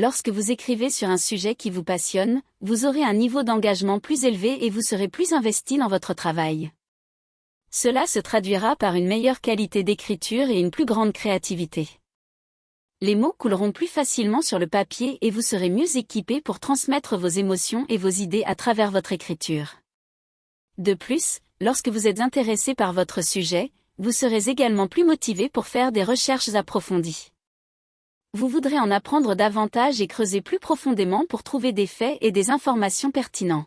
Lorsque vous écrivez sur un sujet qui vous passionne, vous aurez un niveau d'engagement plus élevé et vous serez plus investi dans votre travail. Cela se traduira par une meilleure qualité d'écriture et une plus grande créativité. Les mots couleront plus facilement sur le papier et vous serez mieux équipé pour transmettre vos émotions et vos idées à travers votre écriture. De plus, lorsque vous êtes intéressé par votre sujet, vous serez également plus motivé pour faire des recherches approfondies. Vous voudrez en apprendre davantage et creuser plus profondément pour trouver des faits et des informations pertinents.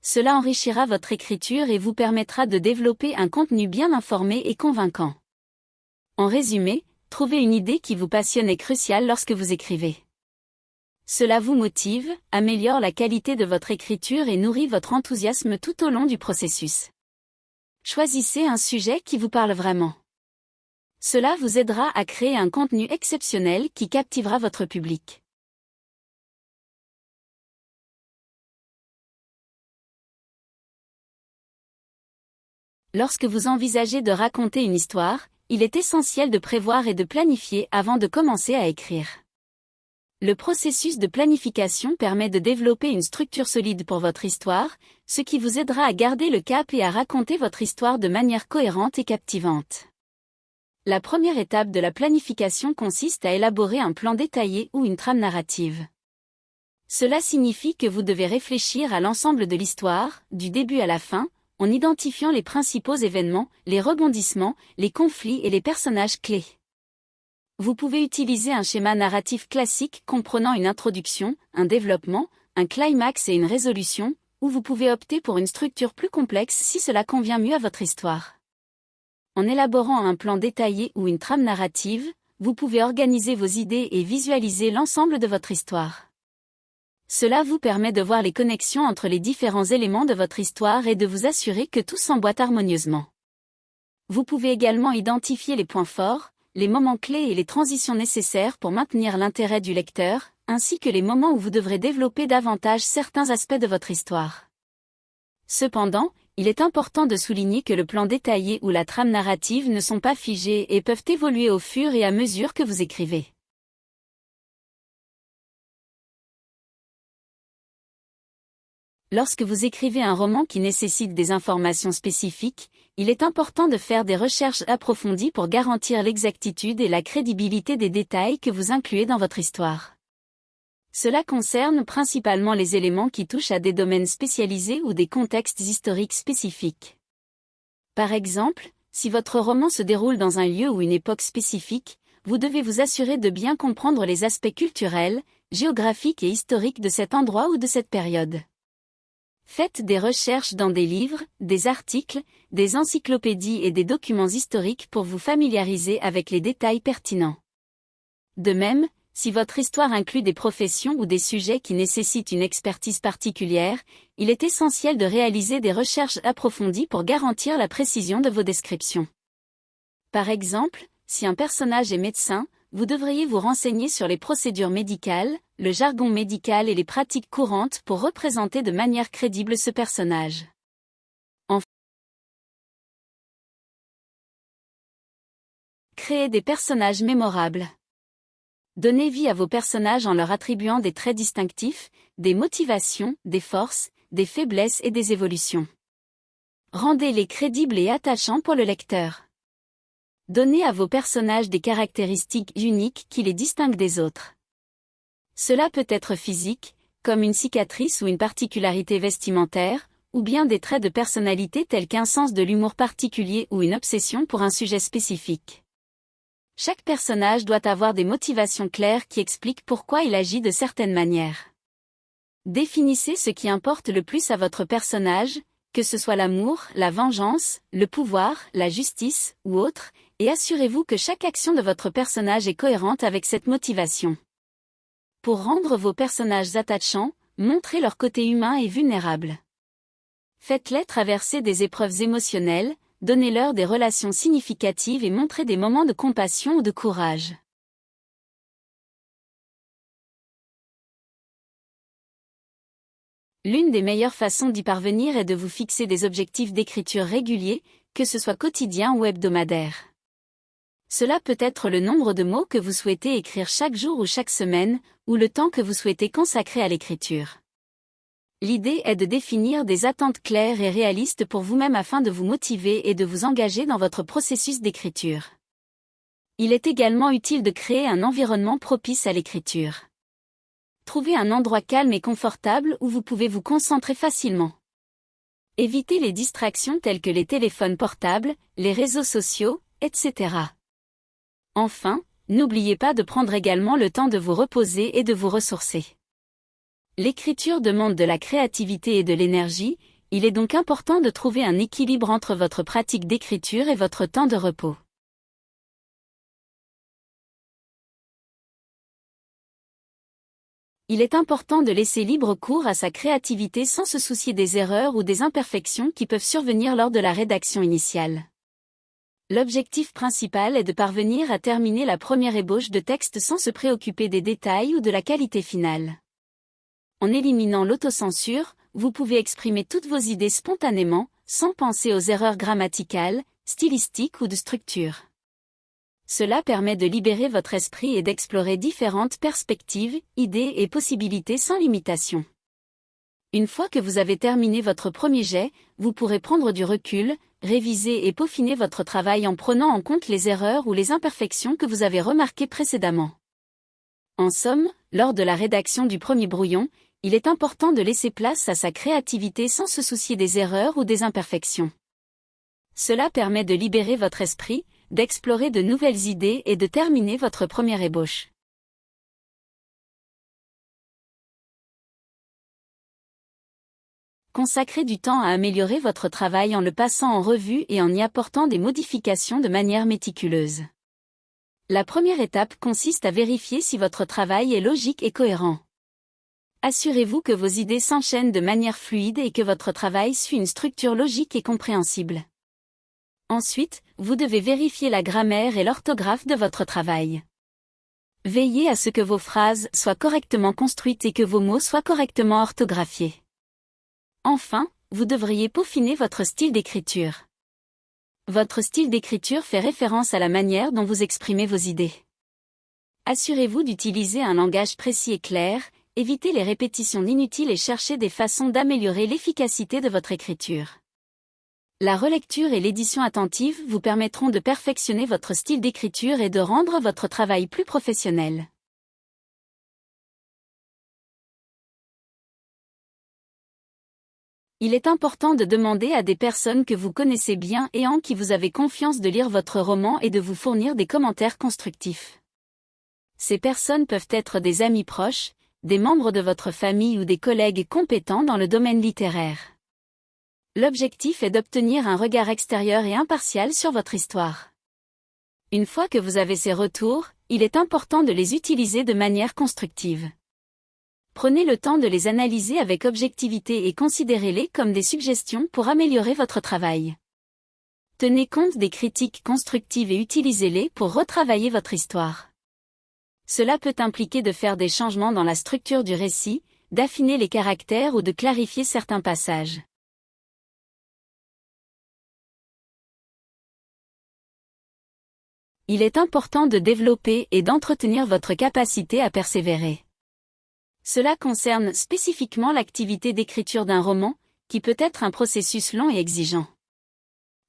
Cela enrichira votre écriture et vous permettra de développer un contenu bien informé et convaincant. En résumé, trouver une idée qui vous passionne est crucial lorsque vous écrivez. Cela vous motive, améliore la qualité de votre écriture et nourrit votre enthousiasme tout au long du processus. Choisissez un sujet qui vous parle vraiment. Cela vous aidera à créer un contenu exceptionnel qui captivera votre public. Lorsque vous envisagez de raconter une histoire, il est essentiel de prévoir et de planifier avant de commencer à écrire. Le processus de planification permet de développer une structure solide pour votre histoire, ce qui vous aidera à garder le cap et à raconter votre histoire de manière cohérente et captivante. La première étape de la planification consiste à élaborer un plan détaillé ou une trame narrative. Cela signifie que vous devez réfléchir à l'ensemble de l'histoire, du début à la fin, en identifiant les principaux événements, les rebondissements, les conflits et les personnages clés. Vous pouvez utiliser un schéma narratif classique comprenant une introduction, un développement, un climax et une résolution, ou vous pouvez opter pour une structure plus complexe si cela convient mieux à votre histoire. En élaborant un plan détaillé ou une trame narrative, vous pouvez organiser vos idées et visualiser l'ensemble de votre histoire. Cela vous permet de voir les connexions entre les différents éléments de votre histoire et de vous assurer que tout s'emboîte harmonieusement. Vous pouvez également identifier les points forts, les moments clés et les transitions nécessaires pour maintenir l'intérêt du lecteur, ainsi que les moments où vous devrez développer davantage certains aspects de votre histoire. Cependant, il est important de souligner que le plan détaillé ou la trame narrative ne sont pas figés et peuvent évoluer au fur et à mesure que vous écrivez. Lorsque vous écrivez un roman qui nécessite des informations spécifiques, il est important de faire des recherches approfondies pour garantir l'exactitude et la crédibilité des détails que vous incluez dans votre histoire. Cela concerne principalement les éléments qui touchent à des domaines spécialisés ou des contextes historiques spécifiques. Par exemple, si votre roman se déroule dans un lieu ou une époque spécifique, vous devez vous assurer de bien comprendre les aspects culturels, géographiques et historiques de cet endroit ou de cette période. Faites des recherches dans des livres, des articles, des encyclopédies et des documents historiques pour vous familiariser avec les détails pertinents. De même, si votre histoire inclut des professions ou des sujets qui nécessitent une expertise particulière, il est essentiel de réaliser des recherches approfondies pour garantir la précision de vos descriptions. Par exemple, si un personnage est médecin, vous devriez vous renseigner sur les procédures médicales, le jargon médical et les pratiques courantes pour représenter de manière crédible ce personnage. Enfin, créez des personnages mémorables. Donnez vie à vos personnages en leur attribuant des traits distinctifs, des motivations, des forces, des faiblesses et des évolutions. Rendez-les crédibles et attachants pour le lecteur. Donnez à vos personnages des caractéristiques uniques qui les distinguent des autres. Cela peut être physique, comme une cicatrice ou une particularité vestimentaire, ou bien des traits de personnalité tels qu'un sens de l'humour particulier ou une obsession pour un sujet spécifique. Chaque personnage doit avoir des motivations claires qui expliquent pourquoi il agit de certaines manières. Définissez ce qui importe le plus à votre personnage, que ce soit l'amour, la vengeance, le pouvoir, la justice, ou autre, et assurez-vous que chaque action de votre personnage est cohérente avec cette motivation. Pour rendre vos personnages attachants, montrez leur côté humain et vulnérable. Faites-les traverser des épreuves émotionnelles, donnez-leur des relations significatives et montrez des moments de compassion ou de courage. L'une des meilleures façons d'y parvenir est de vous fixer des objectifs d'écriture réguliers, que ce soit quotidiens ou hebdomadaires. Cela peut être le nombre de mots que vous souhaitez écrire chaque jour ou chaque semaine, ou le temps que vous souhaitez consacrer à l'écriture. L'idée est de définir des attentes claires et réalistes pour vous-même afin de vous motiver et de vous engager dans votre processus d'écriture. Il est également utile de créer un environnement propice à l'écriture. Trouvez un endroit calme et confortable où vous pouvez vous concentrer facilement. Évitez les distractions telles que les téléphones portables, les réseaux sociaux, etc. Enfin, n'oubliez pas de prendre également le temps de vous reposer et de vous ressourcer. L'écriture demande de la créativité et de l'énergie, il est donc important de trouver un équilibre entre votre pratique d'écriture et votre temps de repos. Il est important de laisser libre cours à sa créativité sans se soucier des erreurs ou des imperfections qui peuvent survenir lors de la rédaction initiale. L'objectif principal est de parvenir à terminer la première ébauche de texte sans se préoccuper des détails ou de la qualité finale. En éliminant l'autocensure, vous pouvez exprimer toutes vos idées spontanément, sans penser aux erreurs grammaticales, stylistiques ou de structure. Cela permet de libérer votre esprit et d'explorer différentes perspectives, idées et possibilités sans limitation. Une fois que vous avez terminé votre premier jet, vous pourrez prendre du recul, réviser et peaufiner votre travail en prenant en compte les erreurs ou les imperfections que vous avez remarquées précédemment. En somme, lors de la rédaction du premier brouillon, il est important de laisser place à sa créativité sans se soucier des erreurs ou des imperfections. Cela permet de libérer votre esprit, d'explorer de nouvelles idées et de terminer votre première ébauche. Consacrez du temps à améliorer votre travail en le passant en revue et en y apportant des modifications de manière méticuleuse. La première étape consiste à vérifier si votre travail est logique et cohérent. Assurez-vous que vos idées s'enchaînent de manière fluide et que votre travail suit une structure logique et compréhensible. Ensuite, vous devez vérifier la grammaire et l'orthographe de votre travail. Veillez à ce que vos phrases soient correctement construites et que vos mots soient correctement orthographiés. Enfin, vous devriez peaufiner votre style d'écriture. Votre style d'écriture fait référence à la manière dont vous exprimez vos idées. Assurez-vous d'utiliser un langage précis et clair, évitez les répétitions inutiles et cherchez des façons d'améliorer l'efficacité de votre écriture. La relecture et l'édition attentive vous permettront de perfectionner votre style d'écriture et de rendre votre travail plus professionnel. Il est important de demander à des personnes que vous connaissez bien et en qui vous avez confiance de lire votre roman et de vous fournir des commentaires constructifs. Ces personnes peuvent être des amis proches, des membres de votre famille ou des collègues compétents dans le domaine littéraire. L'objectif est d'obtenir un regard extérieur et impartial sur votre histoire. Une fois que vous avez ces retours, il est important de les utiliser de manière constructive. Prenez le temps de les analyser avec objectivité et considérez-les comme des suggestions pour améliorer votre travail. Tenez compte des critiques constructives et utilisez-les pour retravailler votre histoire. Cela peut impliquer de faire des changements dans la structure du récit, d'affiner les caractères ou de clarifier certains passages. Il est important de développer et d'entretenir votre capacité à persévérer. Cela concerne spécifiquement l'activité d'écriture d'un roman, qui peut être un processus long et exigeant.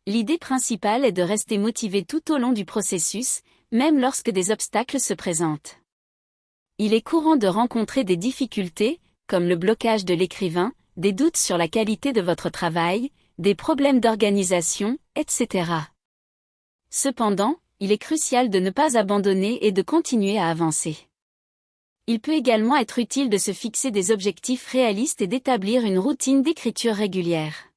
L'idée principale est de rester motivé tout au long du processus, même lorsque des obstacles se présentent. Il est courant de rencontrer des difficultés, comme le blocage de l'écrivain, des doutes sur la qualité de votre travail, des problèmes d'organisation, etc. Cependant, il est crucial de ne pas abandonner et de continuer à avancer. Il peut également être utile de se fixer des objectifs réalistes et d'établir une routine d'écriture régulière.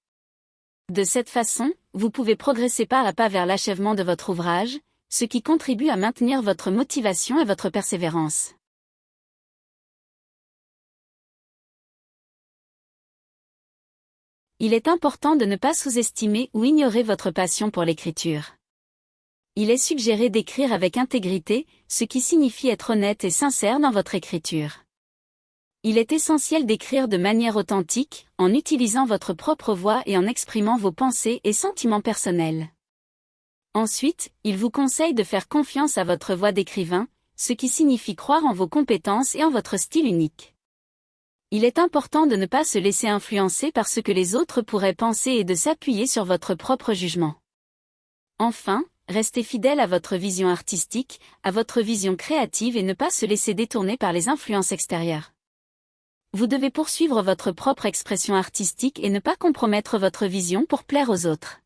De cette façon, vous pouvez progresser pas à pas vers l'achèvement de votre ouvrage, ce qui contribue à maintenir votre motivation et votre persévérance. Il est important de ne pas sous-estimer ou ignorer votre passion pour l'écriture. Il est suggéré d'écrire avec intégrité, ce qui signifie être honnête et sincère dans votre écriture. Il est essentiel d'écrire de manière authentique, en utilisant votre propre voix et en exprimant vos pensées et sentiments personnels. Ensuite, il vous conseille de faire confiance à votre voix d'écrivain, ce qui signifie croire en vos compétences et en votre style unique. Il est important de ne pas se laisser influencer par ce que les autres pourraient penser et de s'appuyer sur votre propre jugement. Enfin, restez fidèle à votre vision artistique, à votre vision créative et ne pas se laisser détourner par les influences extérieures. Vous devez poursuivre votre propre expression artistique et ne pas compromettre votre vision pour plaire aux autres.